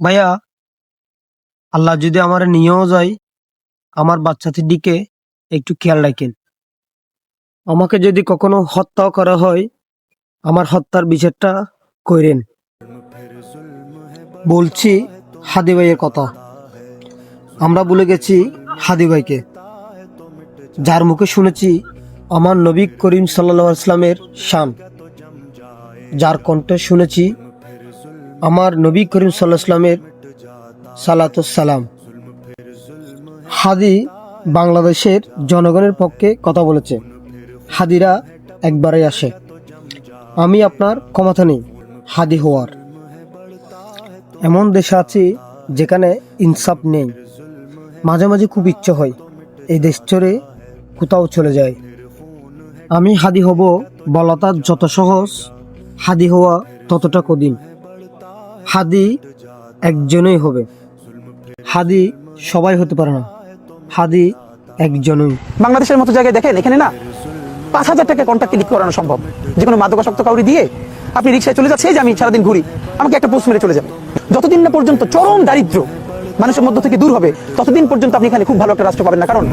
ভাইয়া, আল্লাহ যদি আমার নিয়েও যায়, আমার বাচ্চাটির দিকে একটু খেয়াল রাখেন। আমাকে যদি কখনো হত্যাও করা হয়, আমার হত্যার বিচারটা কইরেন। বলছি হাদি ভাইয়ের কথা। আমরা ভুলে গেছি হাদি ভাইকে, যার মুখে শুনেছি আমার নবী করিম সাল্লাল্লাহু আলাইহি ওয়াসাল্লামের শান, যার কণ্ঠে শুনেছি আমার নবী করিম সাল্লাল্লাহু আলাইহি ওয়াসাল্লামের সালাতুস সালাম। হাদি বাংলাদেশের জনগণের পক্ষে কথা বলেছে। হাদিরা একবারই আসে। আমি আপনার ক্ষমতা নেই হাদি হওয়ার। এমন দেশে আছি যেখানে ইনসাফ নেই। মাঝে মাঝে খুব ইচ্ছে হয় এই দেশ ছেড়ে কোথাও চলে যায়। আমি হাদি হব বলাটা যত সহজ, হাদি হওয়া ততটা কঠিন। হাদি একজনই হবে। হাদি সবাই হতে পারে না। হাদি একজনই। বাংলাদেশের মতো জায়গায় দেখেন, এখানে না 5,000 টাকা কন্ট্যাক্ট ক্লিক করানো সম্ভব। যে কোনো মাদকাসক্ত কাউরি দিয়ে আপনি রিক্সায় চলে যাচ্ছে, যে আমি সারাদিন ঘুরি, আমাকে একটা পোস্ট মেরে চলে যাবে। যতদিন না পর্যন্ত চরম দারিদ্র মানুষের মধ্য থেকে দূর হবে, ততদিন পর্যন্ত আপনি এখানে খুব ভালো একটা রাষ্ট্র পাবেন না। কারণ